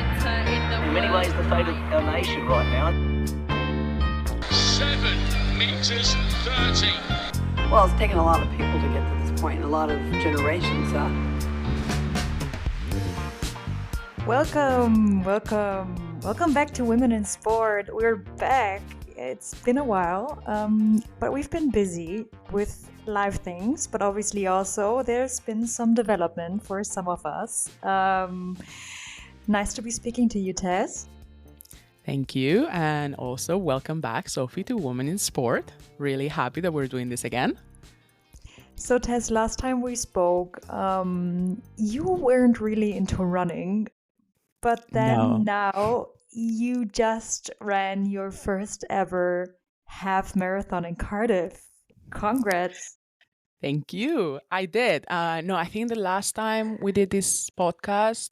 In many ways, the fate of our nation right now. 7 meters 30. Well, it's taken a lot of people to get to this point, a lot of generations. Welcome back to Women in Sport. We're back. It's been a while, but we've been busy with live things, but obviously also there's been some development for some of us. Nice to be speaking to you, Tess. Thank you, and also welcome back, Sophie, to Women in Sport. Really happy that we're doing this again. So Tess, last time we spoke, you weren't really into running, but then now you just ran your first ever half marathon in Cardiff. Congrats. Thank you. I did. I think the last time we did this podcast,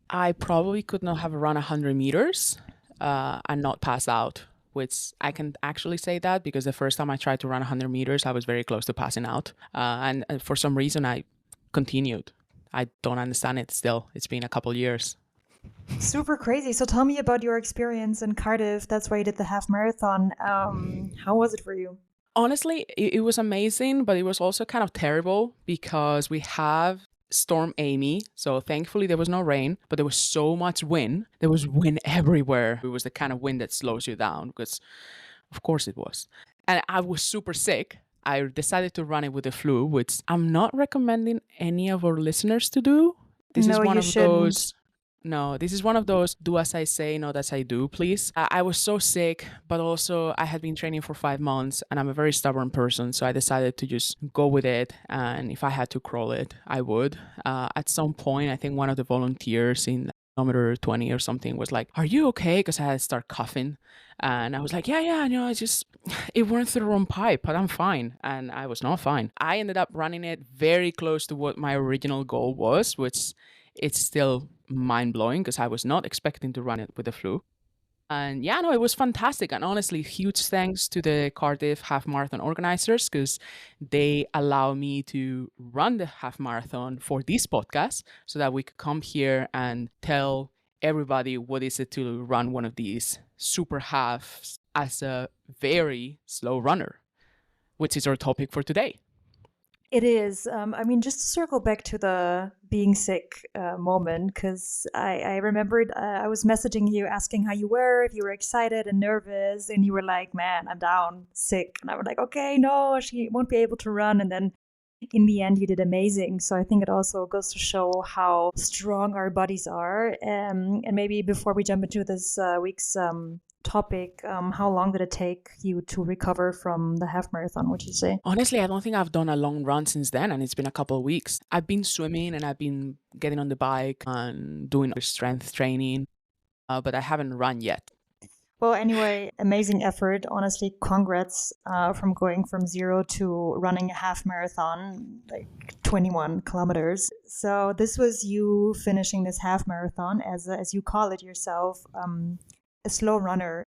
I probably could not have run 100 meters and not pass out, which I can actually say that because the first time I tried to run 100 meters, I was very close to passing out. And for some reason, I continued. I don't understand it still. It's been a couple years. Super crazy. So tell me about your experience in Cardiff. That's why you did the half marathon. How was it for you? Honestly, it was amazing, but it was also kind of terrible because we have Storm Amy. So thankfully there was no rain, but there was so much wind. There was wind everywhere. It was the kind of wind that slows you down because of course it was. And I was super sick. I decided to run it with the flu, which I'm not recommending any of our listeners to do. This is one of those. No, this is one of those do as I say, not as I do, please. I was so sick, but also I had been training for 5 months and I'm a very stubborn person. So I decided to just go with it. And if I had to crawl it, I would. At some point, I think one of the volunteers in kilometer 20 or something was like, "Are you okay?" Because I had to start coughing. And I was like, yeah, it went through the wrong pipe, but I'm fine. And I was not fine. I ended up running it very close to what my original goal was, which it's still mind-blowing because I was not expecting to run it with the flu. And it was fantastic. And honestly, huge thanks to the Cardiff half marathon organizers because they allow me to run the half marathon for this podcast so that we could come here and tell everybody what is it to run one of these super halves as a very slow runner, which is our topic for today. It is. Just to circle back to the being sick moment, because I remembered I was messaging you asking how you were, if you were excited and nervous, and you were like, "Man, I'm down, sick." And I was like, "Okay, no, she won't be able to run." And then in the end, you did amazing. So I think it also goes to show how strong our bodies are. And maybe before we jump into this week's topic, how long did it take you to recover from the half marathon, would you say? Honestly, I don't think I've done a long run since then, and it's been a couple of weeks. I've been swimming and I've been getting on the bike and doing strength training, but I haven't run yet. Well, anyway, amazing effort. Honestly, congrats from going from 0 to running a half marathon, like 21 kilometers. So this was you finishing this half marathon as you call it yourself, a slow runner.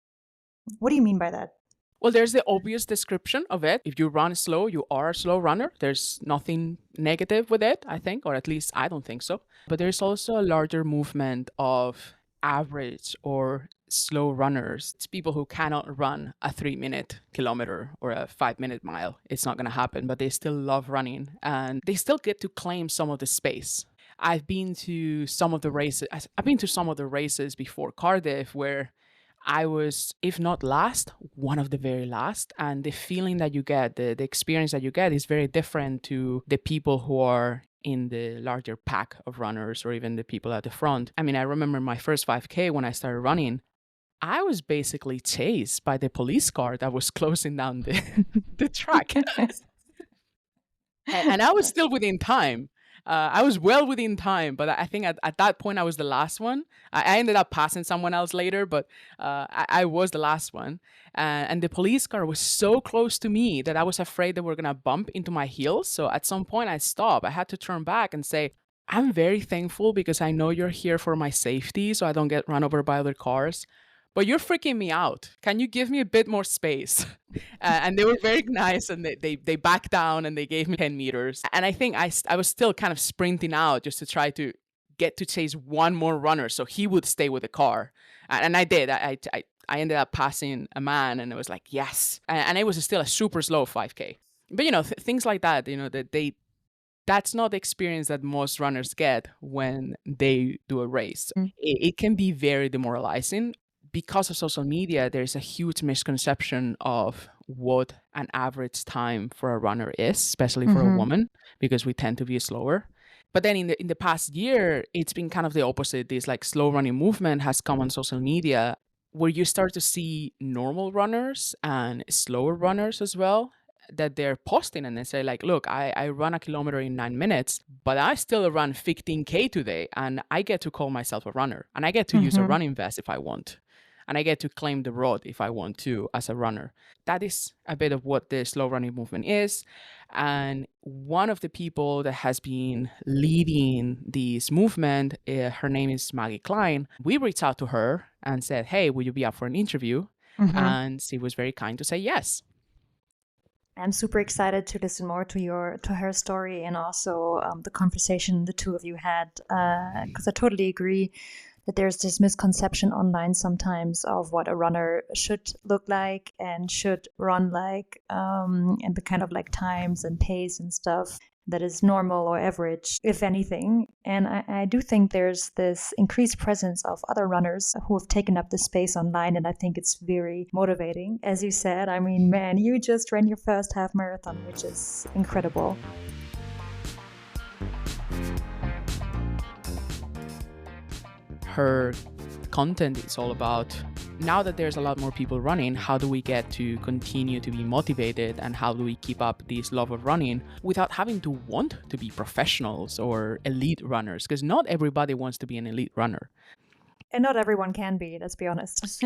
What do you mean by that? Well, there's the obvious description of it. If you run slow, you are a slow runner. There's nothing negative with it, I think, or at least I don't think so. But there's also a larger movement of average or slow runners. It's people who cannot run a 3-minute kilometer or a 5-minute mile. It's not going to happen, but they still love running and they still get to claim some of the space. I've been to some of the races before Cardiff where I was, if not last, one of the very last. And the feeling that you get, the experience that you get is very different to the people who are in the larger pack of runners or even the people at the front. I mean, I remember my first 5K when I started running, I was basically chased by the police car that was closing down the track. And I was still within time. I was well within time, but I think at that point I was the last one. I ended up passing someone else later, but I was the last one. And the police car was so close to me that I was afraid they were going to bump into my heels. So at some point I stopped. I had to turn back and say, "I'm very thankful because I know you're here for my safety so I don't get run over by other cars. But you're freaking me out. Can you give me a bit more space?" And they were very nice and they backed down and they gave me 10 meters. And I think I was still kind of sprinting out just to try to get to chase one more runner so he would stay with the car. And I did. I ended up passing a man, and it was like, yes. And it was still a super slow 5K. But, things like that, that's not the experience that most runners get when they do a race. It can be very demoralizing. Because of social media, there's a huge misconception of what an average time for a runner is, especially for a woman, because we tend to be slower. But then in the past year, it's been kind of the opposite. This like slow running movement has come on social media, where you start to see normal runners and slower runners as well, that they're posting and they say like, look, I run a kilometer in 9 minutes, but I still run 15K today, and I get to call myself a runner, and I get to use a running vest if I want. And I get to claim the road if I want to as a runner. That is a bit of what the slow running movement is. And one of the people that has been leading this movement, her name is Maggie Klein. We reached out to her and said, hey, will you be up for an interview? And she was very kind to say yes. I'm super excited to listen more to her story, and also the conversation the two of you had, because I totally agree that there's this misconception online sometimes of what a runner should look like and should run like, and the kind of like times and pace and stuff that is normal or average, if anything. And I do think there's this increased presence of other runners who have taken up the space online, and I think it's very motivating. As you said, I mean, man, you just ran your first half marathon, which is incredible. Her content is all about, now that there's a lot more people running, how do we get to continue to be motivated, and how do we keep up this love of running without having to want to be professionals or elite runners? Because not everybody wants to be an elite runner. And not everyone can be, let's be honest.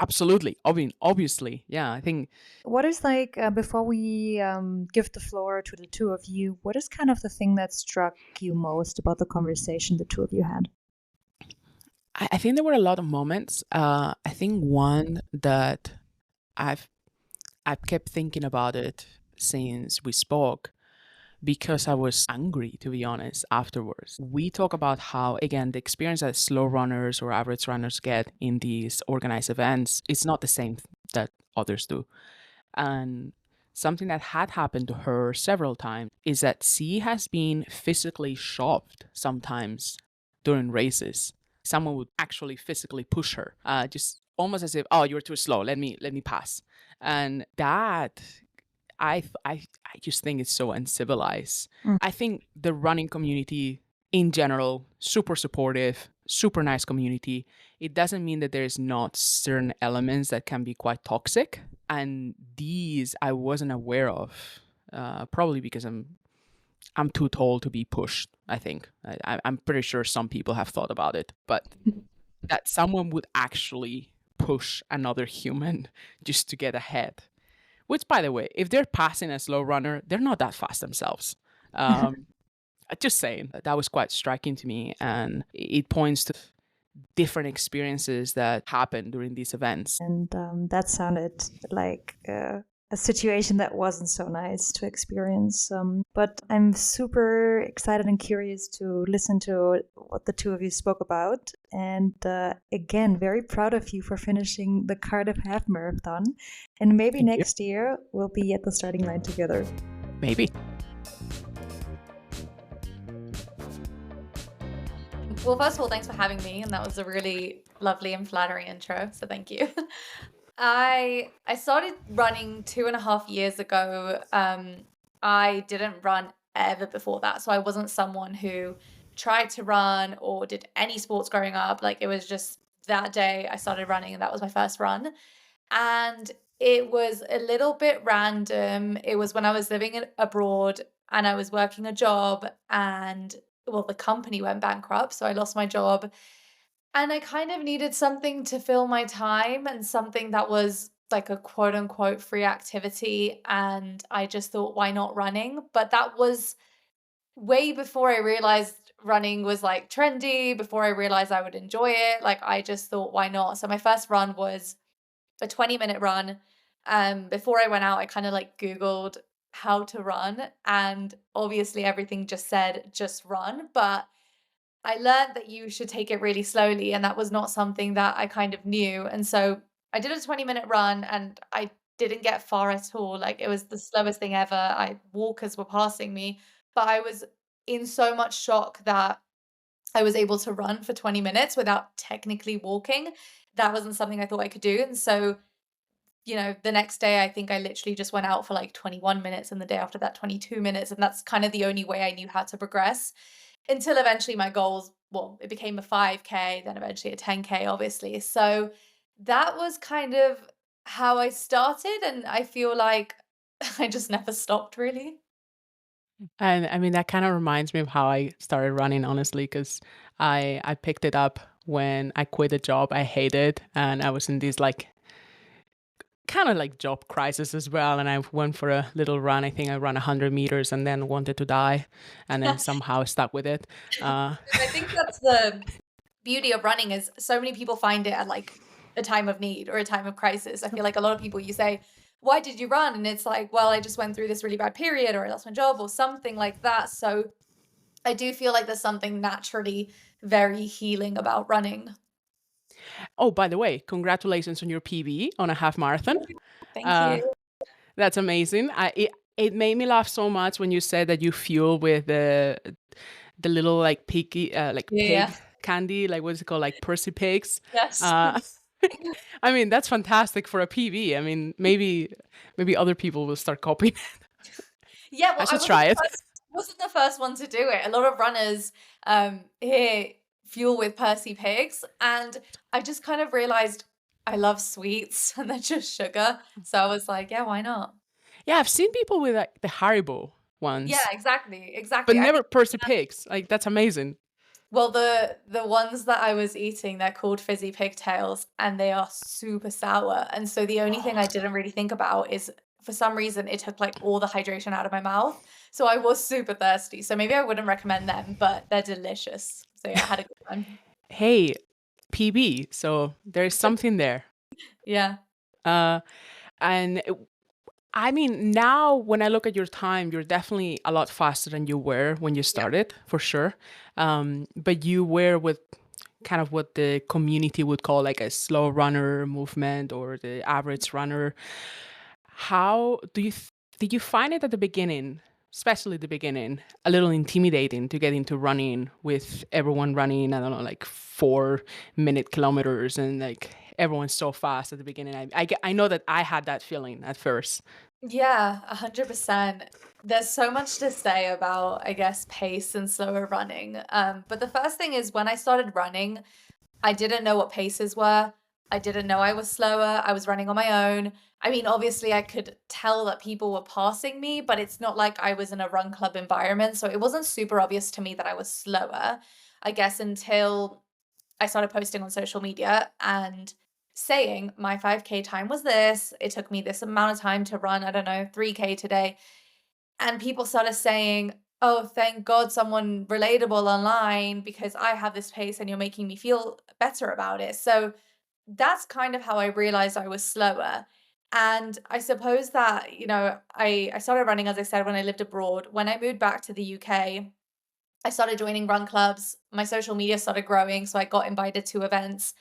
Absolutely. Obviously. Yeah, I think. What is like, before we give the floor to the two of you, what is kind of the thing that struck you most about the conversation the two of you had? I think there were a lot of moments. I think one that I've kept thinking about it since we spoke, because I was angry, to be honest, afterwards. We talk about how, again, the experience that slow runners or average runners get in these organized events is not the same that others do. And something that had happened to her several times is that she has been physically shoved sometimes during races. Someone would actually physically push her, just almost as if, oh, you're too slow, let me pass. And that, I just think it's so uncivilized. I think the running community in general, super supportive, super nice community. It doesn't mean that there's not certain elements that can be quite toxic. And these I wasn't aware of, probably because I'm too tall to be pushed, I think. I'm pretty sure some people have thought about it, but that someone would actually push another human just to get ahead. Which, by the way, if they're passing a slow runner, they're not that fast themselves. Just saying, that was quite striking to me. And it points to different experiences that happen during these events. And that sounded like a situation that wasn't so nice to experience. But I'm super excited and curious to listen to what the two of you spoke about. And again, very proud of you for finishing the Cardiff Half Marathon. And maybe next year we'll be at the starting line together. Maybe. Well, first of all, thanks for having me. And that was a really lovely and flattering intro. So thank you. I started running 2.5 years ago. I didn't run ever before that. So I wasn't someone who tried to run or did any sports growing up. Like, it was just that day I started running, and that was my first run. And it was a little bit random. It was when I was living abroad and I was working a job, and well, the company went bankrupt. So I lost my job. And I kind of needed something to fill my time, and something that was like a quote unquote free activity. And I just thought, why not running? But that was way before I realized running was like trendy, before I realized I would enjoy it. Like, I just thought, why not? So my first run was a 20-minute run. Before I went out, I kind of like Googled how to run. And obviously everything just said, just run. But I learned that you should take it really slowly, and that was not something that I kind of knew. And so I did a 20-minute run and I didn't get far at all. Like it was the slowest thing ever. Walkers were passing me, but I was in so much shock that I was able to run for 20 minutes without technically walking. That wasn't something I thought I could do. And so, the next day I think I literally just went out for like 21 minutes, and the day after that 22 minutes, and that's kind of the only way I knew how to progress until eventually my goals, well, it became a 5K, then eventually a 10K, obviously. So that was kind of how I started, and I feel like I just never stopped really. And I mean, that kind of reminds me of how I started running, honestly, because I picked it up when I quit a job I hated, and I was in this like kind of like job crisis as well. And I went for a little run. I think I ran 100 meters and then wanted to die, and then somehow stuck with it. I think that's the beauty of running is so many people find it at like a time of need or a time of crisis. I feel like a lot of people, you say, why did you run? And it's like, well, I just went through this really bad period, or I lost my job or something like that. So I do feel like there's something naturally very healing about running. Oh, by the way, congratulations on your PB on a half marathon. Thank Uh, you. that's amazing. It made me laugh so much when you said that you fuel with the little like piggy like Yeah. pig candy, like what's it called, like Percy pigs. Yes. Uh, I mean, that's fantastic for a PB. I mean, maybe other people will start copying. Yeah, I well, should try it. wasn't the first one to do it. A lot of runners here fuel with Percy pigs, and I just kind of realized I love sweets and they're just sugar. So I was like, yeah, why not? Yeah, I've seen people with like the Haribo Yeah, ones, exactly, but exactly. I never think Percy pigs. Like that's amazing. well, the ones that I was eating, they're called fizzy pigtails, and they are super sour. And so the only thing I didn't really think about is for some reason it took like all the hydration out of my mouth. So I was super thirsty. So maybe I wouldn't recommend them, but they're delicious. So yeah, I had a good time. Hey, PB. So there's something there. Yeah. Uh, and I mean, now when I look at your time, you're definitely a lot faster than you were when you started, for sure. But you were with kind of what the community would call like a slow runner movement or the average runner. How did you find it at the beginning, especially the beginning, a little intimidating to get into running with everyone running, I don't know, like 4-minute kilometers and like everyone's so fast at the beginning? I know that I had that feeling at first. Yeah, 100%. There's so much to say about, I guess, pace and slower running. But the first thing is when I started running, I didn't know what paces were. I didn't know I was slower. I was running on my own. I mean, obviously, I could tell that people were passing me, but it's not like I was in a run club environment. So it wasn't super obvious to me that I was slower, I guess, until I started posting on social media and saying my 5K time was this. It took me this amount of time to run, I don't know, 3K today. And people started saying, oh, thank God someone relatable online because I have this pace and you're making me feel better about it. So that's kind of how I realized I was slower. And I suppose that, I started running, as I said, when I lived abroad. When I moved back to the UK, I started joining run clubs. My social media started growing. So I got invited to events.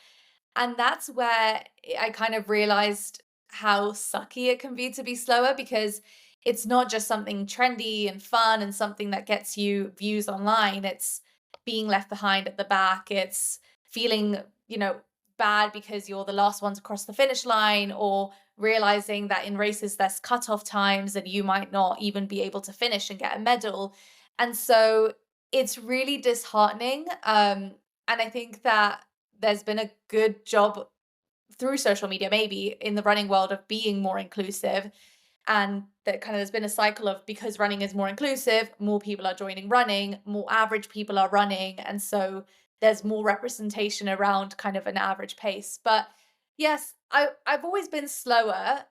And that's where I kind of realized how sucky it can be to be slower because it's not just something trendy and fun and something that gets you views online. It's being left behind at the back. It's feeling, bad because you're the last one to cross the finish line, or realizing that in races there's cutoff times and you might not even be able to finish and get a medal. And so it's really disheartening. And I think that there's been a good job through social media, maybe in the running world, of being more inclusive. And that kind of there's been a cycle of, because running is more inclusive, more people are joining running, more average people are running. And so there's more representation around kind of an average pace. But yes, I've always been slower.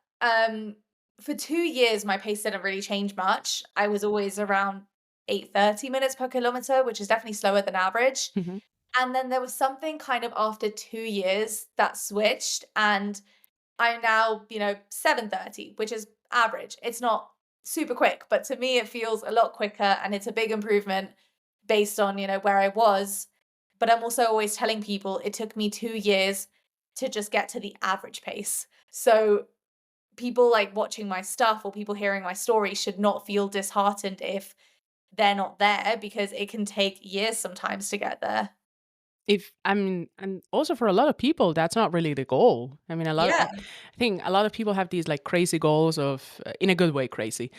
For 2 years, my pace didn't really change much. I was always around 8:30 minutes per kilometer, which is definitely slower than average. Mhm. And then there was something kind of after 2 years that switched, and I'm now, 7:30, which is average. It's not super quick, but to me it feels a lot quicker, and it's a big improvement based on, where I was. But I'm also always telling people it took me 2 years to just get to the average pace. So people like watching my stuff or people hearing my story should not feel disheartened if they're not there, because it can take years sometimes to get there. If I mean, and also for a lot of people, that's not really the goal. I mean, Yeah. I think a lot of people have these like crazy goals of, in a good way, crazy,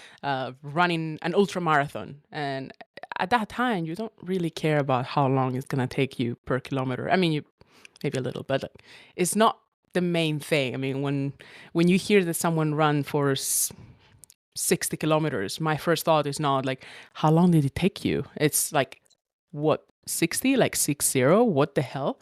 running an ultra marathon, and at that time, you don't really care about how long it's gonna take you per kilometer. I mean, you maybe a little, but like, it's not the main thing. I mean, when you hear that someone run for 60 kilometers, my first thought is not like, how long did it take you? It's like, what, 60? Like 60? What the hell?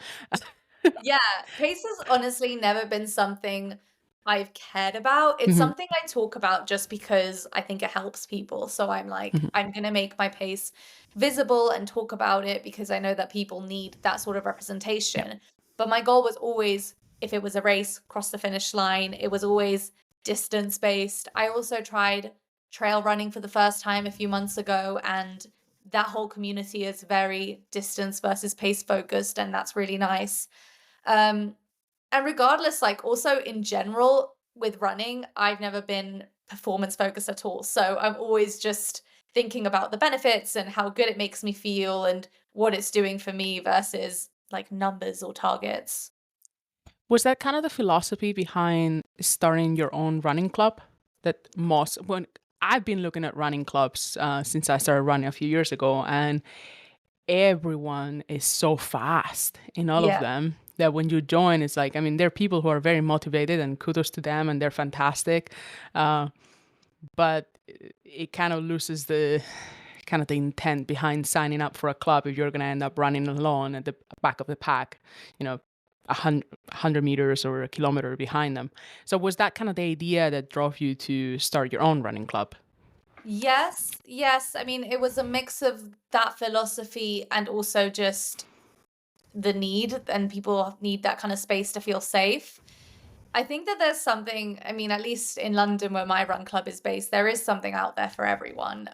Yeah, pace has honestly never been something I've cared about. It's Hmm. something I talk about just because I think it helps people. So I'm like, Hmm. I'm going to make my pace visible and talk about it because I know that people need that sort of Yeah. representation. But my goal was always, if it was a race, cross the finish line. It was always distance based. I also tried trail running for the first time a few months ago, and that whole community is very distance versus pace focused, and that's really nice. Um, and regardless, like also in general with running, I've never been performance focused at all. So I'm always just thinking about the benefits and how good it makes me feel and what it's doing for me versus like numbers or targets. Was that kind of the philosophy behind starting your own running club? That most, when I've been looking at running clubs since I started running a few years ago, and everyone is so fast in all of Yeah. them that when you join, it's like, I mean, there are people who are very motivated and kudos to them and they're fantastic. Uh, but it kind of loses the kind of the intent behind signing up for a club if you're going to end up running alone at the back of the pack, you know, 100 meters or a kilometer behind them. So was that kind of the idea that drove you to start your own running club? Yes, yes. I mean, it was a mix of that philosophy and also just the need, and people need that kind of space to feel safe. I think that there's something, I mean, at least in London where my run club is based, there is something out there for everyone.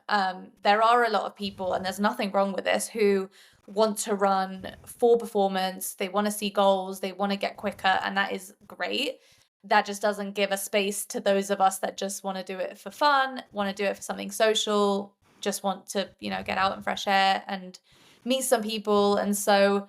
There are a lot of people, and there's nothing wrong with this, who want to run for performance. They want to see goals, they want to get quicker, and that is great. That just doesn't give a space to those of us that just want to do it for fun, want to do it for something social, just want to, get out in fresh air and meet some people. And so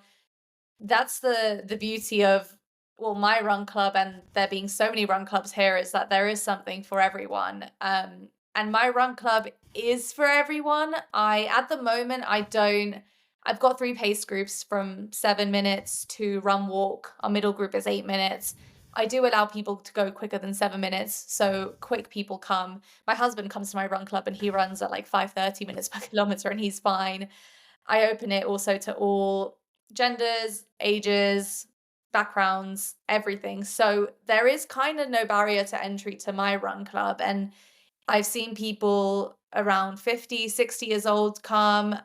that's the beauty of, well, my run club, and there being so many run clubs here, is that there is something for everyone. And my run club is for everyone. At the moment, I've got 3 pace groups from 7 minutes to run walk. Our middle group is 8 minutes. I do allow people to go quicker than 7 minutes, so quick people come. My husband comes to my run club and he runs at like 5:30 minutes per kilometer, and he's fine. I open it also to all genders, ages, backgrounds, everything. So there is kind of no barrier to entry to my run club. And I've seen people around 50, 60 years old come.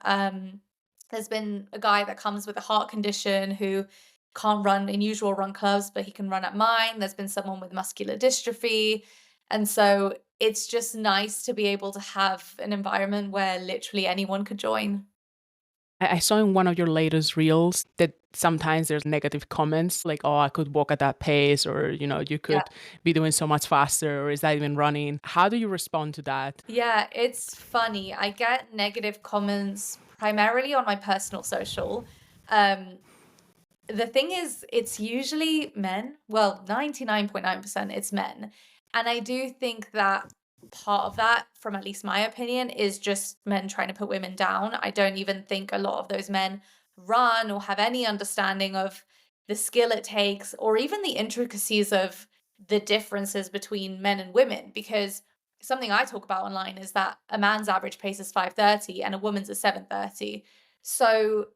There's been a guy that comes with a heart condition who can't run in usual run clubs, but he can run at mine. There's been someone with muscular dystrophy. And so it's just nice to be able to have an environment where literally anyone could join. I saw in one of your latest reels that sometimes there's negative comments like, oh, I could walk at that pace, or, you Yeah. could be doing so much faster, or is that even running? How do you respond to that? Yeah, it's funny. I get negative comments primarily on my personal social. Um, the thing is, it's usually men. Well, 99.9% it's men. And I do think that part of that, from at least my opinion, is just men trying to put women down. I don't even think a lot of those men run or have any understanding of the skill it takes or even the intricacies of the differences between men and women. Because something I talk about online is that a man's average pace is 5:30 and a woman's is 7:30. So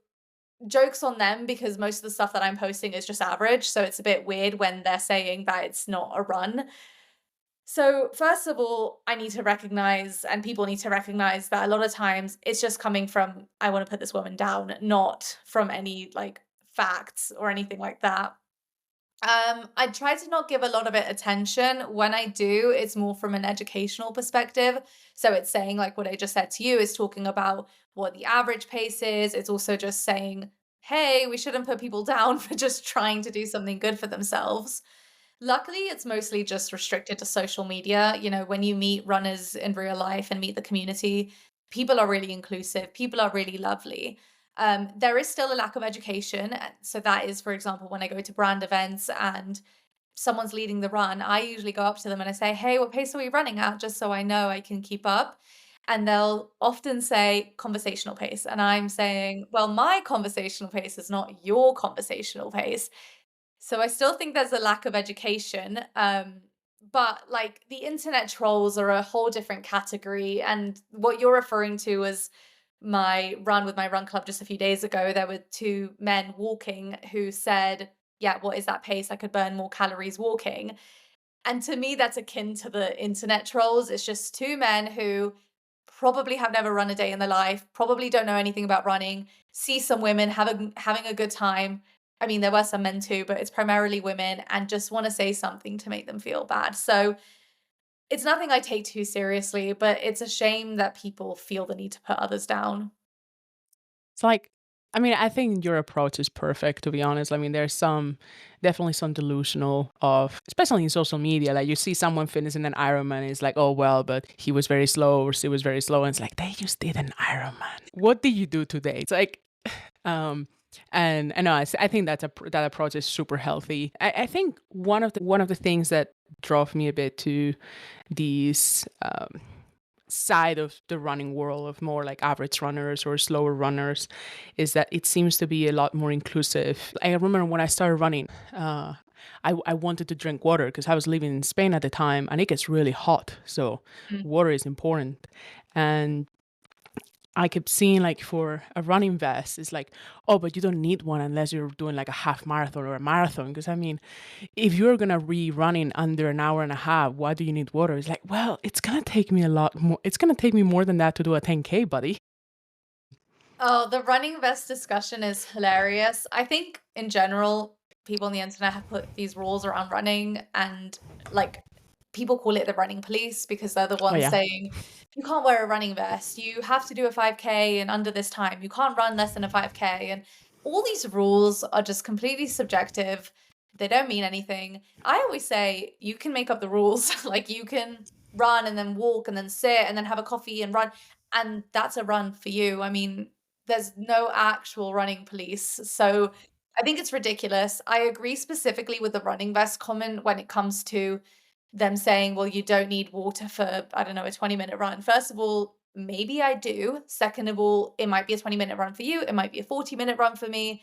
jokes on them, because most of the stuff that I'm posting is just average. So it's a bit weird when they're saying that it's not a run. So, first of all, I need to recognize, and people need to recognize, that a lot of times it's just coming from, I want to put this woman down, not from any like facts or anything like that. I try to not give a lot of it attention. When I do, it's more from an educational perspective. So it's saying, like what I just said to you, is talking about what the average pace is. It's also just saying, hey, we shouldn't put people down for just trying to do something good for themselves. Luckily, it's mostly just restricted to social media. You know, when you meet runners in real life and meet the community, people are really inclusive, people are really lovely. There is still a lack of education. So that is, for example, when I go to brand events and someone's leading the run, I usually go up to them and I say, hey, what pace are we running at? Just so I know I can keep up. And they'll often say conversational pace. And I'm saying, well, my conversational pace is not your conversational pace. So I still think there's a lack of education. But like the internet trolls are a whole different category. And what you're referring to is my run with my run club just a few days ago. There were two men walking who said, yeah, what is that pace? I could burn more calories walking. And to me, that's akin to the internet trolls. It's just two men who probably have never run a day in their life, probably don't know anything about running, see some women having a good time. I mean, there were some men too, but it's primarily women, and just want to say something to make them feel bad. So it's nothing I take too seriously, but it's a shame that people feel the need to put others down. It's like, I mean, I think your approach is perfect, to be honest. I mean, there's definitely some delusional of, especially in social media, like you see someone finishing an Ironman, it's like, oh, well, but he was very slow or she was very slow. And it's like, they just did an Ironman. What did you do today? It's like, and I know I think that approach is super healthy. I think one of the things that drove me a bit to these side of the running world of more like average runners or slower runners is that it seems to be a lot more inclusive. I remember when I started running, I wanted to drink water because I was living in Spain at the time and it gets really hot. So water is important. And I kept seeing like for a running vest, it's like, oh, but you don't need one unless you're doing like a half marathon or a marathon. Because I mean, if you're going to be running under an hour and a half, why do you need water? It's like, well, it's going to take me a lot more. It's going to take me more than that to do a 10K, buddy. Oh, the running vest discussion is hilarious. I think in general, people on the internet have put these rules around running, and like people call it the running police because they're the ones yeah. saying you can't wear a running vest, you have to do a 5K in under this time, you can't run less than a 5K, and all these rules are just completely subjective. They don't mean anything. I always say you can make up the rules. Like you can run and then walk and then sit and then have a coffee and run, and that's a run for you. I mean, there's no actual running police. So I think it's ridiculous. I agree specifically with the running vest comment when it comes to them saying, well, you don't need water for, I don't know, a 20-minute run. First of all, maybe I do. Second of all, it might be a 20-minute run for you. It might be a 40-minute run for me.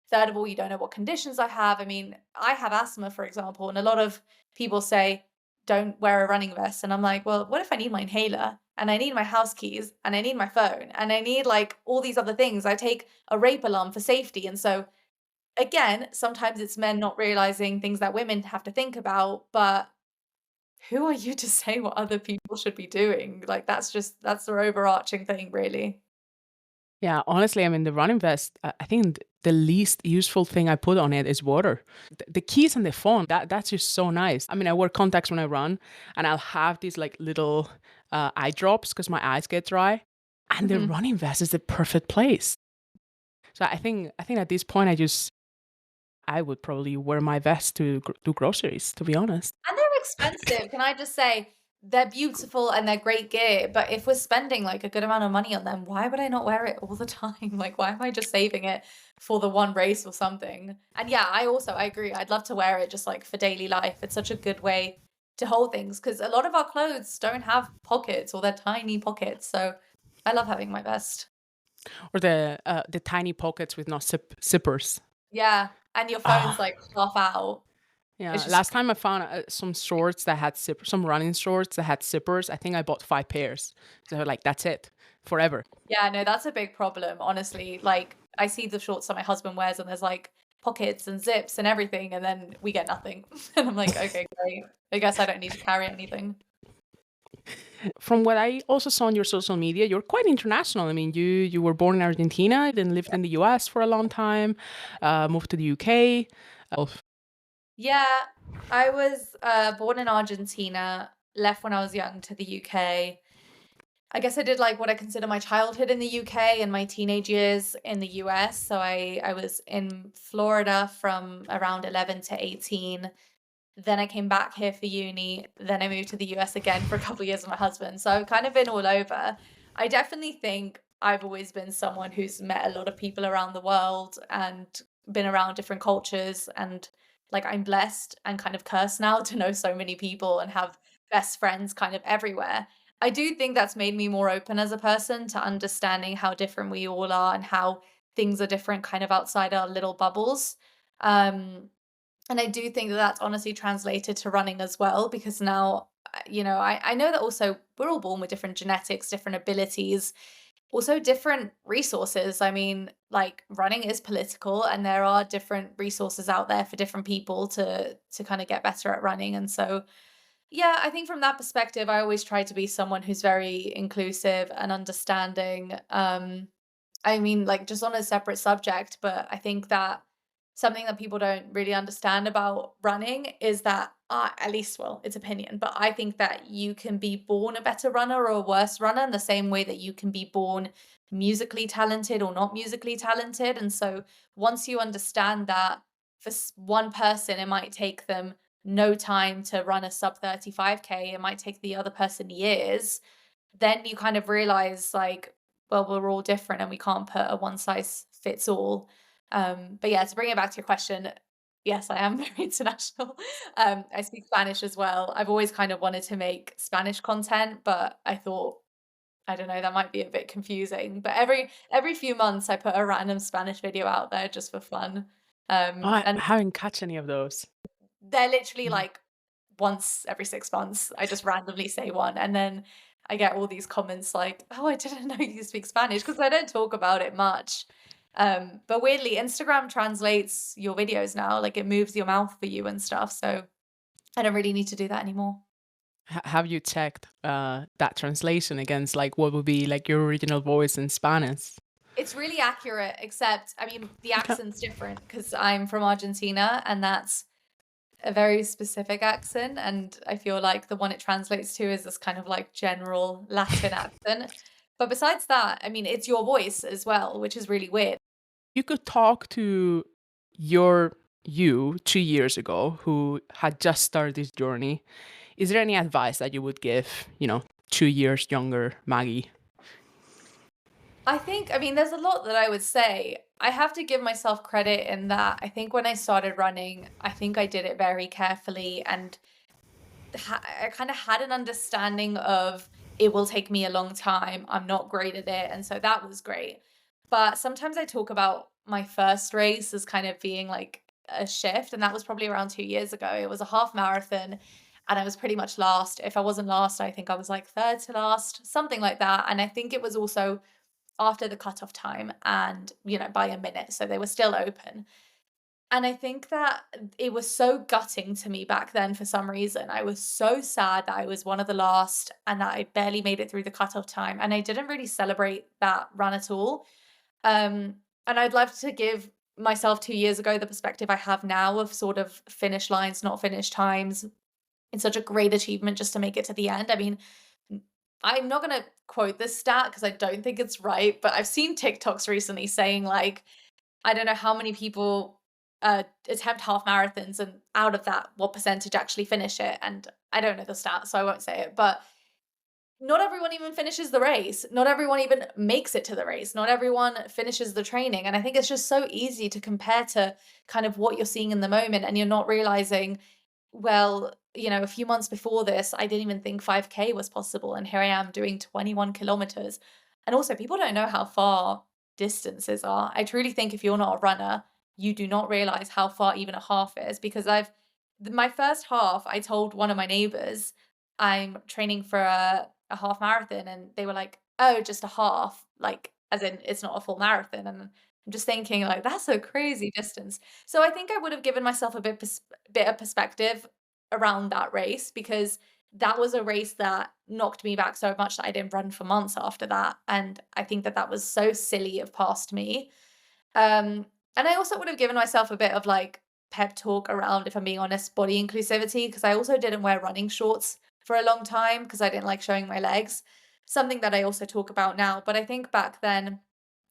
Third of all, you don't know what conditions I have. I mean, I have asthma, for example, and a lot of people say, don't wear a running vest. And I'm like, well, what if I need my inhaler and I need my house keys and I need my phone and I need like all these other things? I take a rape alarm for safety. And so again, sometimes it's men not realizing things that women have to think about, but who are you to say what other people should be doing? Like that's their overarching thing, really. Yeah, honestly, I mean, the running vest, I think the least useful thing I put on it is water. The keys and the phone, that's just so nice. I mean, I wear contacts when I run and I'll have these like little eye drops because my eyes get dry. And the running vest is the perfect place. So I think at this point, I would probably wear my vest to do groceries, to be honest. And they're expensive. Can I just say, they're beautiful and they're great gear, but if we're spending like a good amount of money on them, why would I not wear it all the time? Like, why am I just saving it for the one race or something? And yeah, I agree. I'd love to wear it just like for daily life. It's such a good way to hold things because a lot of our clothes don't have pockets or they're tiny pockets. So I love having my vest. Or the tiny pockets with no zippers. Yeah, and your phone's like half out. Yeah, It's just last time I found some shorts that had zippers, some running shorts that had zippers. I think I bought 5 pairs. So like, that's it, forever. Yeah, no, that's a big problem, honestly. Like, I see the shorts that my husband wears, and there's like pockets and zips and everything, and then we get nothing. And I'm like, okay, great. I guess I don't need to carry anything. From what I also saw on your social media, you're quite international. I mean, you were born in Argentina, then lived in the US for a long time, moved to the UK. Yeah, I was born in Argentina, left when I was young to the UK. I guess I did like what I consider my childhood in the UK and my teenage years in the US. So I was in Florida from around 11 to 18. Then I came back here for uni. Then I moved to the US again for a couple of years with my husband. So I've kind of been all over. I definitely think I've always been someone who's met a lot of people around the world and been around different cultures. And like I'm blessed and kind of cursed now to know so many people and have best friends kind of everywhere. I do think that's made me more open as a person to understanding how different we all are and how things are different kind of outside our little bubbles. Um, and I do think that that's honestly translated to running as well, because now, I know that also we're all born with different genetics, different abilities, also different resources. I mean, like running is political and there are different resources out there for different people to kind of get better at running. And so yeah, I think from that perspective, I always try to be someone who's very inclusive and understanding. I mean, like just on a separate subject, but I think that something that people don't really understand about running is that, at least, well, it's opinion, but I think that you can be born a better runner or a worse runner in the same way that you can be born musically talented or not musically talented. And so once you understand that for one person, it might take them no time to run a sub 35K, it might take the other person years, then you kind of realize like, well, we're all different and we can't put a one size fits all. But yeah, to bring it back to your question, yes, I am very international. I speak Spanish as well. I've always kind of wanted to make Spanish content, but I thought, I don't know, that might be a bit confusing. But every few months I put a random Spanish video out there just for fun. I And haven't catch any of those. they're literally Mm. like once every 6 months, I just randomly say one, and then I get all these comments like, "Oh, I didn't know you speak Spanish," because I don't talk about it much. But weirdly, Instagram translates your videos now, like it moves your mouth for you and stuff. So I don't really need to do that anymore. Have you checked that translation against like what would be like your original voice in Spanish? It's really accurate, except I mean the Okay. accent's different because I'm from Argentina and that's a very specific accent, and I feel like the one it translates to is this kind of like general Latin accent. But besides that, I mean, it's your voice as well, which is really weird. You could talk to your you 2 years ago who had just started this journey. Is there any advice that you would give, 2 years younger Maggie? I think, I mean, there's a lot that I would say. I have to give myself credit in that I think when I started running, I think I did it very carefully and I kind of had an understanding of it will take me a long time. I'm not great at it. And so that was great. But sometimes I talk about my first race as kind of being like a shift. And that was probably around 2 years ago. It was a half marathon and I was pretty much last. If I wasn't last, I think I was like third to last, something like that. And I think it was also after the cutoff time and, by a minute. So they were still open. And I think that it was so gutting to me back then for some reason. I was so sad that I was one of the last and that I barely made it through the cutoff time. And I didn't really celebrate that run at all. And I'd love to give myself 2 years ago the perspective I have now of sort of finish lines, not finish times. It's such a great achievement just to make it to the end. I mean, I'm not going to quote this stat because I don't think it's right, but I've seen TikToks recently saying like, I don't know how many people attempt half marathons, and out of that, what percentage actually finish it. And I don't know the stat, so I won't say it. But not everyone even finishes the race. Not everyone even makes it to the race. Not everyone finishes the training. And I think it's just so easy to compare to kind of what you're seeing in the moment, and you're not realizing, well, a few months before this, I didn't even think 5K was possible. And here I am doing 21 kilometers. And also, people don't know how far distances are. I truly think if you're not a runner, you do not realize how far even a half is. Because my first half, I told one of my neighbors I'm training for a half marathon. And they were like, oh, just a half, like, as in it's not a full marathon. And I'm just thinking, like, that's a crazy distance. So I think I would have given myself a bit of perspective around that race, because that was a race that knocked me back so much that I didn't run for months after that. And I think that that was so silly of past me. And I also would have given myself a bit of like pep talk around, if I'm being honest, body inclusivity, because I also didn't wear running shorts for a long time because I didn't like showing my legs. something that I also talk about now. But I think back then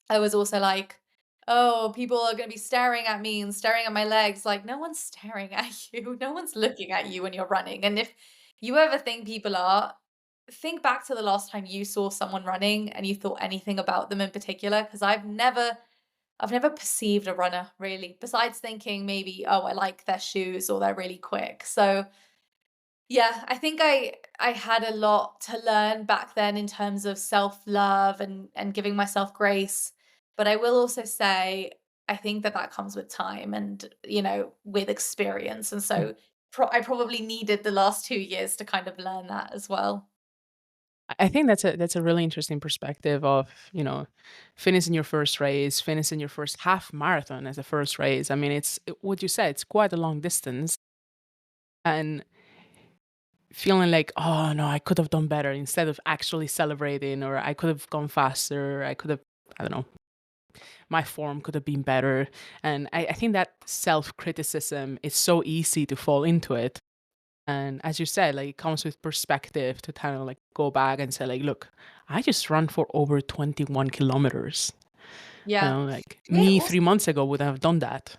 I was also like, oh, people are going to be staring at me and staring at my legs. Like, no one's staring at you. No one's looking at you when you're running. And if you ever think people are, think back to the last time you saw someone running and you thought anything about them in particular. Because I've never perceived a runner really, besides thinking maybe, oh, I like their shoes or they're really quick. So yeah, I think I had a lot to learn back then in terms of self-love and giving myself grace. But I will also say I think that that comes with time and, with experience. And so I probably needed the last 2 years to kind of learn that as well. I think that's a really interesting perspective of, finishing your first race, finishing your first half marathon as a first race. I mean, what you said, it's quite a long distance, and feeling like, oh no, I could have done better, instead of actually celebrating, or I could have gone faster, I could have, I don't know, my form could have been better. And I think that self-criticism is so easy to fall into it. And as you said, like, it comes with perspective to kind of like go back and say, like, look, I just ran for over 21 kilometers. Yeah. Like It me also 3 months ago would have done that.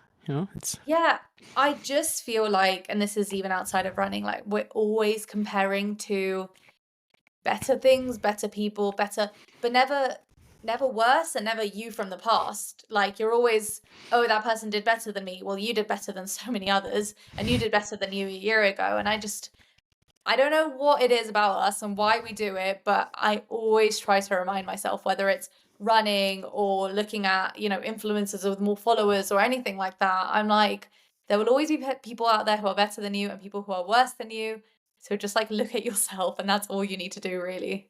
It's Yeah, I just feel like, and this is even outside of running, like we're always comparing to better things, better people, better, but never worse and never you from the past. Like you're always, oh, that person did better than me. Well, you did better than so many others, and you did better than you a year ago. And I don't know what it is about us and why we do it, but I always try to remind myself, whether it's running or looking at, influencers with more followers or anything like that. I'm like, there will always be people out there who are better than you and people who are worse than you. So just like look at yourself, and that's all you need to do, really.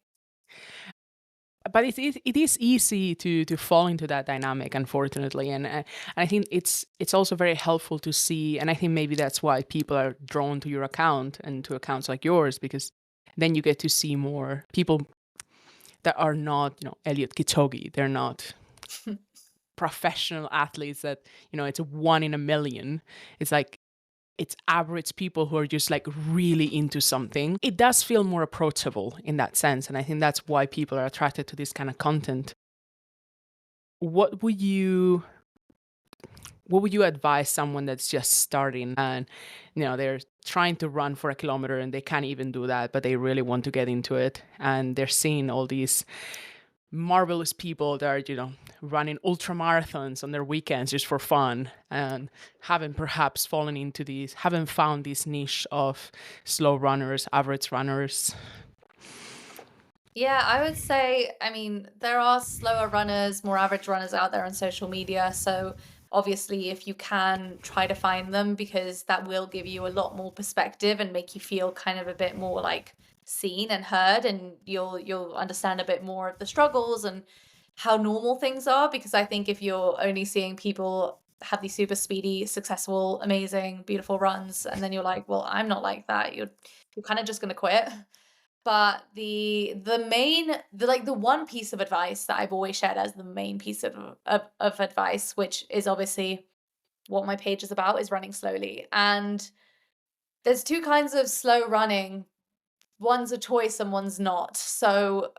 but it is easy to fall into that dynamic, unfortunately. And I think it's also very helpful to see, and I think maybe that's why people are drawn to your account and to accounts like yours, because then you get to see more people that are not, Elliot Kipchoge. They're not professional athletes that, it's a one in a million. It's like, it's average people who are just like really into something. It does feel more approachable in that sense. And I think that's why people are attracted to this kind of content. What would you advise someone that's just starting, and they're trying to run for a kilometer and they can't even do that, but they really want to get into it, and they're seeing all these marvelous people that are, running ultra marathons on their weekends just for fun, and haven't found this niche of slow runners, average runners? Yeah, I would say, I mean, there are slower runners, more average runners out there on social media. So obviously, if you can try to find them, because that will give you a lot more perspective and make you feel kind of a bit more like seen and heard, and you'll understand a bit more of the struggles and how normal things are. Because I think if you're only seeing people have these super speedy, successful, amazing, beautiful runs, and then you're like, well, I'm not like that, you're kind of just gonna quit. But the one piece of advice that I've always shared as the main piece of advice, which is obviously what my page is about, is running slowly. And there's two kinds of slow running. One's a choice and one's not. So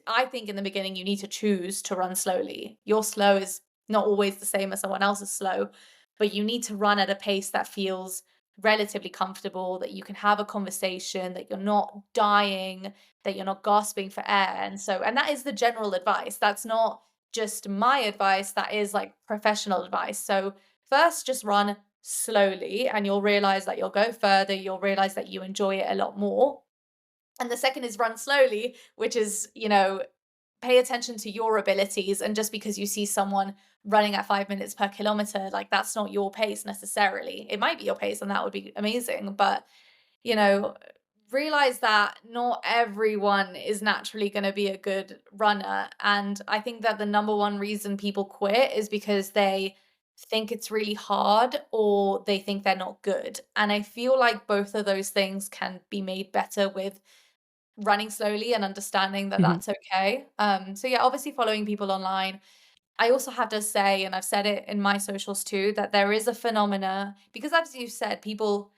I think in the beginning, you need to choose to run slowly. Your slow is not always the same as someone else's slow, but you need to run at a pace that feels relatively comfortable, that you can have a conversation, that you're not dying, that you're not gasping for air. And that is the general advice. That's not just my advice, that is like professional advice. So first, just run slowly and you'll realize that you'll go further, you'll realize that you enjoy it a lot more. And the second is run slowly, which is, pay attention to your abilities. And just because you see someone running at 5 minutes per kilometer, like that's not your pace necessarily. It might be your pace and that would be amazing. But, you know, realize that not everyone is naturally going to be a good runner. And I think that the number one reason people quit is because they think it's really hard or they think they're not good. And I feel like both of those things can be made better with running slowly and understanding that Mhm. that's okay. So yeah, obviously following people online. I also have to say, and I've said it in my socials too, that there is a phenomena, because as you said, people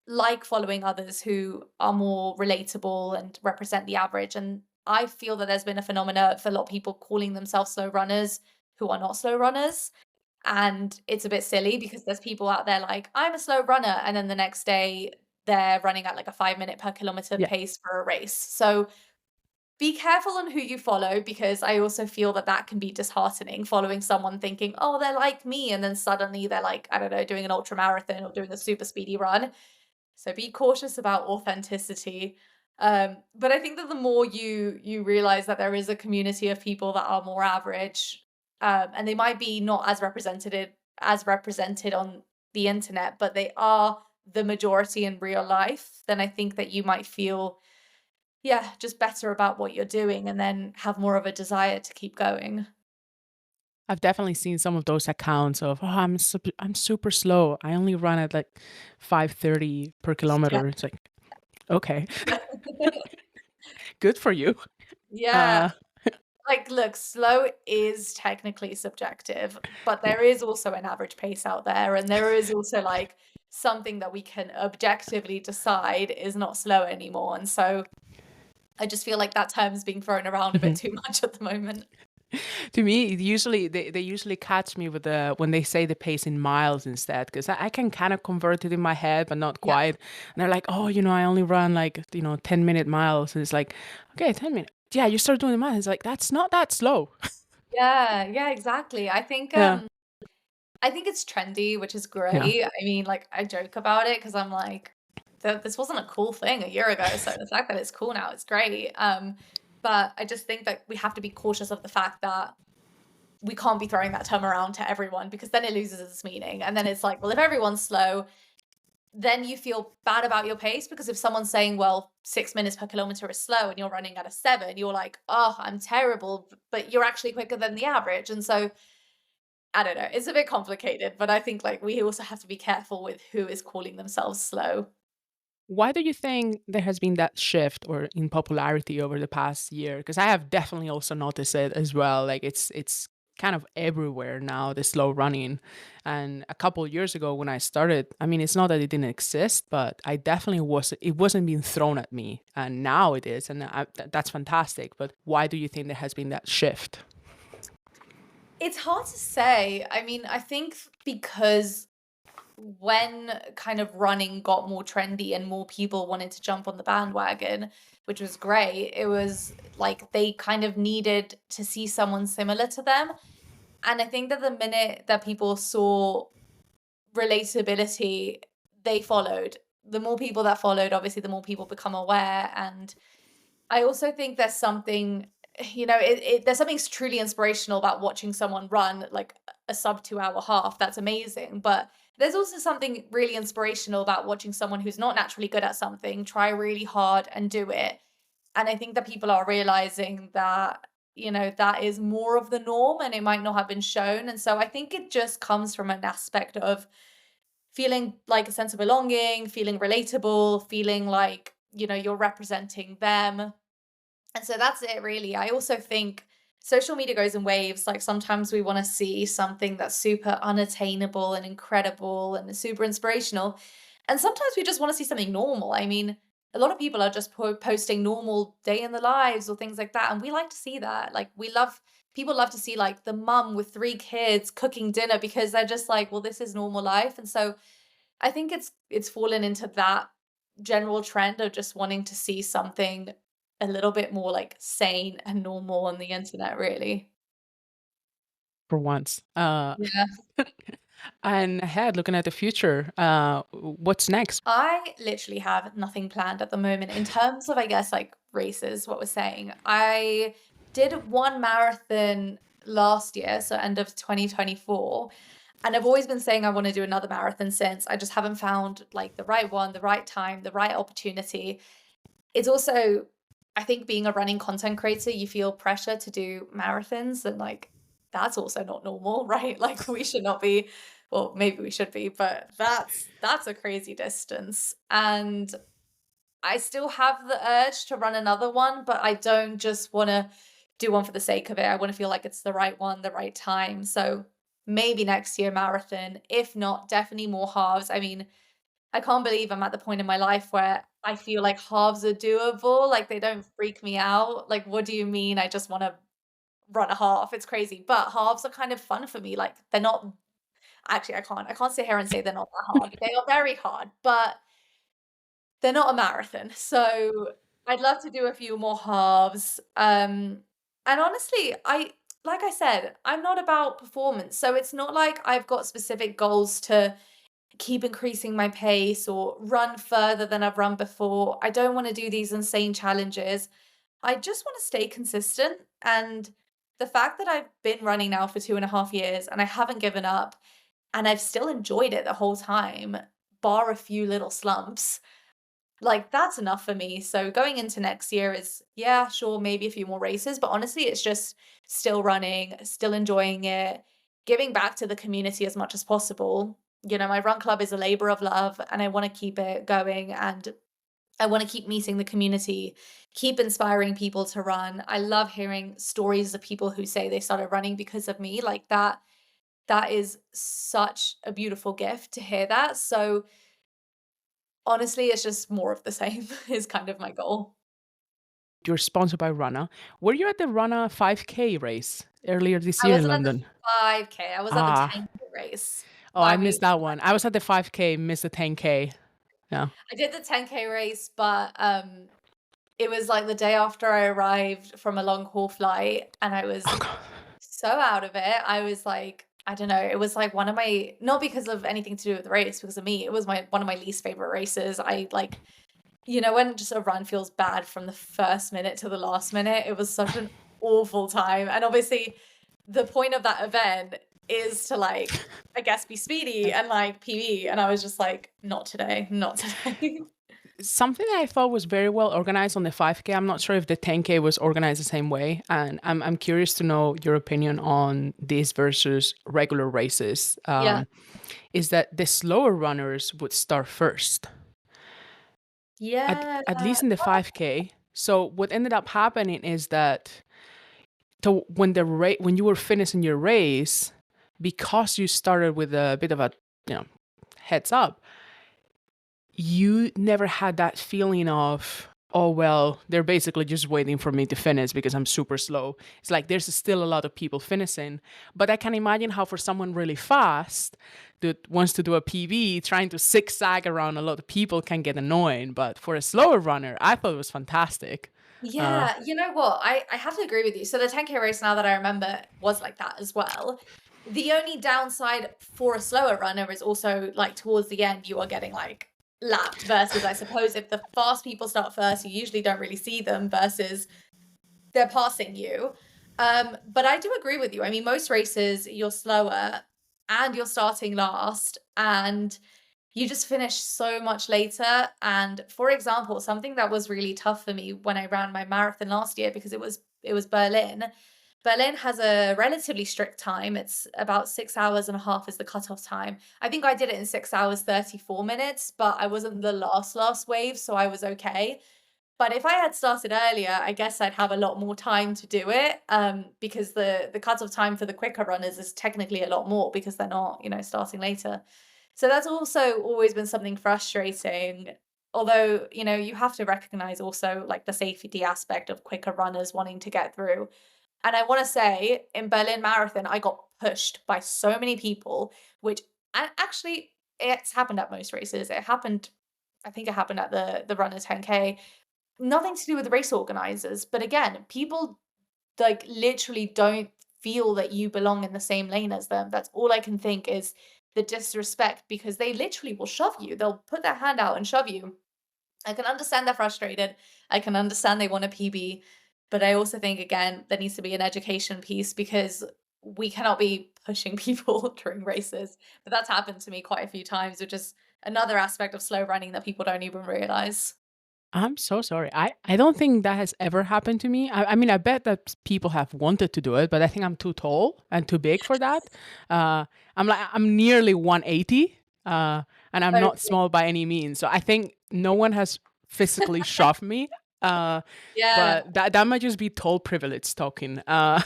like following others who are more relatable and represent the average. And I feel that there's been a phenomena for a lot of people calling themselves slow runners who are not slow runners. And it's a bit silly because there's people out there like, I'm a slow runner. And then the next day they're running at like a 5 minute per kilometer Yeah. pace for a race. So be careful on who you follow, because I also feel that that can be disheartening, following someone thinking, oh, they're like me. And then suddenly they're like, I don't know, doing an ultra marathon or doing a super speedy run. So be cautious about authenticity. But I think that the more you realize that there is a community of people that are more average, and they might be not as represented on the internet, but they are the majority in real life, then I think that you might feel, yeah, just better about what you're doing and then have more of a desire to keep going. I've definitely seen some of those accounts of, oh, I'm super slow. I only run at like 5:30 per Yeah. kilometer. It's like, okay, good for you. Yeah. Uh, Like, look, slow is technically subjective, but yeah. there is also an average pace out there, and there is also like something that we can objectively decide is not slow anymore. And so I just feel like that term is being thrown around a bit Mhm. too much at the moment. To me, usually they usually catch me with the when they say the pace in miles instead, because I can kind of convert it in my head, but not Yeah. quite. And they're like, oh, I only run like 10-minute miles, and it's like, okay, 10 minutes. Yeah, you start doing the math. It's like that's not that slow. Yeah, yeah, exactly. Yeah, I think it's trendy, which is yeah. great. I mean, like, I joke about it because I'm like, this wasn't a cool thing a year ago. So the fact that it's cool now is great. But I just think that we have to be cautious of the fact that we can't be throwing that term around to everyone, because then it loses its meaning. And then it's like, well, if everyone's slow, then you feel bad about your pace, because if someone's saying, well, 6 minutes per kilometer is slow and you're running at a 7, you're like, oh, I'm terrible, but you're actually quicker than the average. And so I don't know. It's a bit complicated, but I think like we also have to be careful with who is calling themselves slow. Why do you think there has been that shift or in popularity over the past year? Because I have definitely also noticed it as well. Like it's kind of everywhere now, the slow running. And a couple of years ago when I started, I mean, it's not that it didn't exist, but I definitely it wasn't being thrown at me. And now it is, and that's fantastic. But why do you think there has been that shift? It's hard to say. I mean, I think because when kind of running got more trendy and more people wanted to jump on the bandwagon, which was great, it was like they kind of needed to see someone similar to them. And I think that the minute that people saw relatability, they followed. The more people that followed, obviously, the more people become aware. And I also think there's something, there's something truly inspirational about watching someone run like a sub 2 hour half. That's amazing. But there's also something really inspirational about watching someone who's not naturally good at something try really hard and do it. And I think that people are realizing that, that is more of the norm and it might not have been shown. And so I think it just comes from an aspect of feeling like a sense of belonging, feeling relatable, feeling like, you're representing them. And so that's it, really. I also think social media goes in waves. Like sometimes we want to see something that's super unattainable and incredible and super inspirational. And sometimes we just want to see something normal. I mean, a lot of people are just posting normal day in the lives or things like that. And we like to see that. Like people love to see like the mum with 3 kids cooking dinner, because they're just like, well, this is normal life. And so I think it's fallen into that general trend of just wanting to see something a little bit more like sane and normal on the internet, really. For once. Yeah. And ahead, looking at the future, what's next? I literally have nothing planned at the moment in terms of, I guess, like races, what we're saying. I did one marathon last year, so end of 2024. And I've always been saying I want to do another marathon since. I just haven't found like the right one, the right time, the right opportunity. It's also, I think, being a running content creator, you feel pressure to do marathons, and like that's also not normal, right? Like we should not be, well, maybe we should be, but that's a crazy distance. And I still have the urge to run another one, but I don't just want to do one for the sake of it. I want to feel like it's the right one, the right time. So maybe next year marathon. If not, definitely more halves. I mean, I can't believe I'm at the point in my life where I feel like halves are doable. Like they don't freak me out. Like, what do you mean? I just want to run a half. It's crazy. But halves are kind of fun for me. Like they're not actually I can't sit here and say they're not that hard. They are very hard, but they're not a marathon. So I'd love to do a few more halves. And honestly, like I said, I'm not about performance. So it's not like I've got specific goals to keep increasing my pace or run further than I've run before. I don't want to do these insane challenges. I just want to stay consistent. And the fact that I've been running now for 2.5 years and I haven't given up and I've still enjoyed it the whole time, bar a few little slumps, like that's enough for me. So going into next year is, yeah, sure, maybe a few more races, but honestly, it's just still running, still enjoying it, giving back to the community as much as possible. You know, my run club is a labor of love and I want to keep it going, and I want to keep meeting the community, keep inspiring people to run. I love hearing stories of people who say they started running because of me. Like that is such a beautiful gift to hear that. So honestly, it's just more of the same is kind of my goal. You're sponsored by Rana. Were you at the Rana 5K race earlier this I year in wasn't at the London? 5K. I was at the Ah, 10K race. oh, But I I mean, missed that one. I was at the 5K, missed the 10K. Yeah. I did the 10K race, but it was like the day after I arrived from a long haul flight, and I Oh, was God. so out of it. I was like, I don't know, it was like one of my, not because of anything to do with the race, because of me, it was my one of my least favorite races. I like, you know, when just a run feels bad from the first minute to the last minute, it was such an awful time. And obviously, the point of that event is to like, I guess, be speedy and like PB. And I was just like, not today, not today. Something that I thought was very well organized on the 5K. I'm not sure if the 10K was organized the same way, and I'm curious to know your opinion on this versus regular races. Yeah. Is that the slower runners would start first, Yeah. at least in the 5K. So what ended up happening is that when you were finishing your race, because you started with a bit of a heads up, you never had that feeling of, oh, well, they're basically just waiting for me to finish because I'm super slow. It's like there's still a lot of people finishing. But I can imagine how for someone really fast that wants to do a PB, trying to zigzag around a lot of people can get annoying. But for a slower runner, I thought it was fantastic. Yeah, you know what? I have to agree with you. So the 10K race, now that I remember, was like that as well. The only downside for a slower runner is also like towards the end, you are getting like lapped versus I suppose if the fast people start first, you usually don't really see them versus they're passing you. But I do agree with you. I mean, most races you're slower and you're starting last and you just finish so much later. And for example, something that was really tough for me when I ran my marathon last year, because it was Berlin. Berlin has a relatively strict time. It's about 6 hours and a half is the cutoff time. I think I did it in 6 hours, 34 minutes, but I wasn't the last wave, so I was okay. But if I had started earlier, I guess I'd have a lot more time to do it, because the cutoff time for the quicker runners is technically a lot more because they're not, you know, starting later. So that's also always been something frustrating. Although, you know, you have to recognize also like the safety aspect of quicker runners wanting to get through. And I want to say in Berlin Marathon, I got pushed by so many people, which actually it's happened at most races. It happened, I think it happened at the Runner 10K. Nothing to do with the race organizers, but again, people like literally don't feel that you belong in the same lane as them. That's all I can think is the disrespect, because they literally will shove you. They'll put their hand out and shove you. I can understand they're frustrated. I can understand they want a PB, but I also think again there needs to be an education piece because we cannot be pushing people during races. But that's happened to me quite a few times, which is another aspect of slow running that people don't even realize. I'm so sorry. I don't think that has ever happened to me. I mean, I bet that people have wanted to do it, but I think I'm too tall and too big for that. I'm nearly 180, and I'm not Totally. small by any means. So I think no one has physically shoved me. Yeah. But that might just be tall privilege talking. No,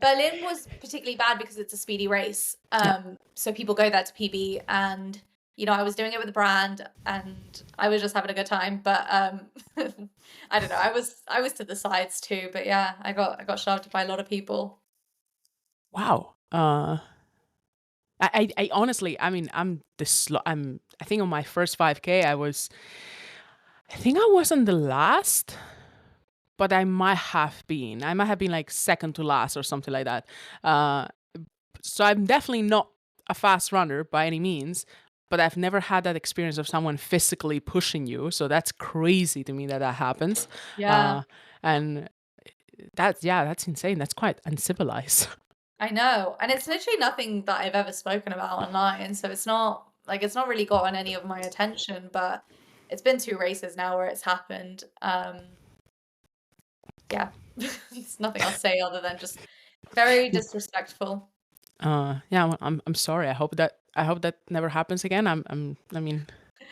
Berlin was particularly bad because it's a speedy race. Yeah. So people go there to PB, and I was doing it with a brand and I was just having a good time. But I don't know. I was to the sides too. But yeah, I got shoved by a lot of people. Wow. I honestly, I mean, I think on my first 5K, I think I wasn't the last, but I might have been. I might have been like second to last or something like that. So I'm definitely not a fast runner by any means, but I've never had that experience of someone physically pushing you. So that's crazy to me that happens. Yeah. And that's insane. That's quite uncivilized. I know. And it's literally nothing that I've ever spoken about online. So it's not really gotten any of my attention, but it's been 2 races now where it's happened. Yeah. There's nothing else to say other than just very disrespectful. Yeah, well, I'm sorry. I hope that never happens again. I mean,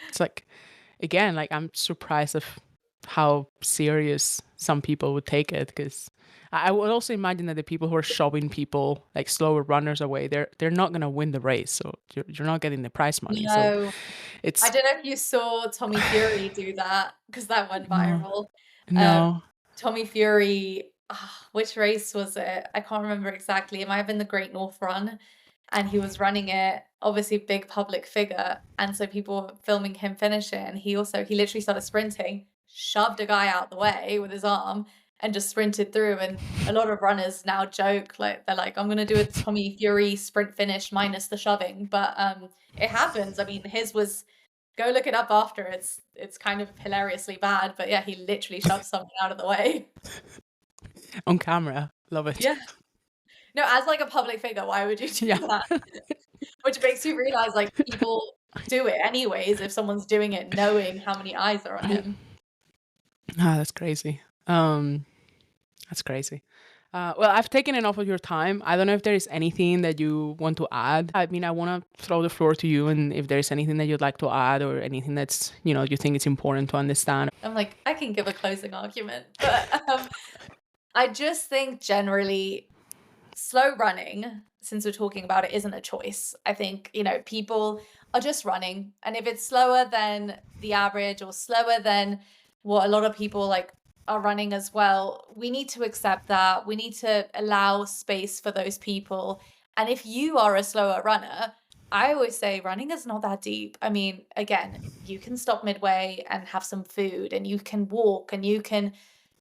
it's like, again, like I'm surprised of how serious some people would take it, because I would also imagine that the people who are shoving people, like slower runners, away, they're not gonna win the race, so you're not getting the prize money. So No. it's I don't know if you saw Tommy Fury do that because that went viral. no. Tommy Fury, which race was it? I can't remember exactly. It might have been the Great North Run. And he was running it, obviously big public figure. And so people were filming him finish it. And he literally started sprinting, shoved a guy out the way with his arm and just sprinted through. And a lot of runners now joke, like they're like, I'm going to do a Tommy Fury sprint finish minus the shoving. But it happens. I mean, his was, go look it up after. It's kind of hilariously bad. But yeah, he literally shoved someone out of the way. On camera. Love it. Yeah. No, as like a public figure, why would you do Yeah. that? Which makes you realize like people do it anyways if someone's doing it knowing how many eyes are on him. That's crazy. That's crazy. Well, I've taken enough of your time. I don't know if there is anything that you want to add. I mean, I want to throw the floor to you, and if there's anything that you'd like to add or anything that's, you think it's important to understand. I'm like, I can give a closing argument, but I just think generally slow running, since we're talking about it, isn't a choice. I think, people are just running. And if it's slower than the average or slower than what a lot of people like are running as well, we need to accept that. We need to allow space for those people. And if you are a slower runner, I always say running is not that deep. I mean, again, you can stop midway and have some food, and you can walk, and you can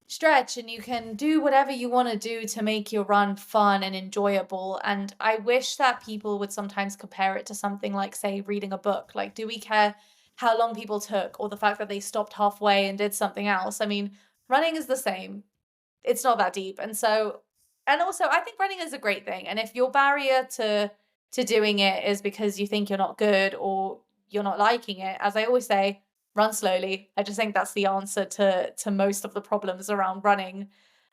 stretch, and you can do whatever you want to do to make your run fun and enjoyable. And I wish that people would sometimes compare it to something like, say, reading a book. Like, do we care how long people took or the fact that they stopped halfway and did something else? I mean, running is the same. It's not that deep. And also I think running is a great thing. And if your barrier to doing it is because you think you're not good or you're not liking it, as I always say, run slowly. I just think that's the answer to most of the problems around running.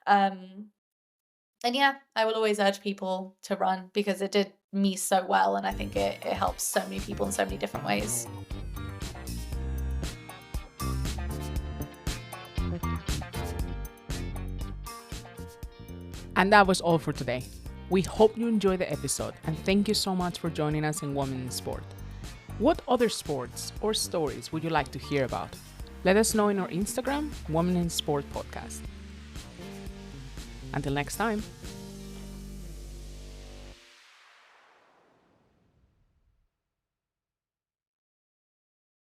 And yeah, I will always urge people to run because it did me so well. And I think it helps so many people in so many different ways. And that was all for today. We hope you enjoyed the episode, and thank you so much for joining us in Women in Sport. What other sports or stories would you like to hear about? Let us know in our Instagram, Women in Sport Podcast. Until next time.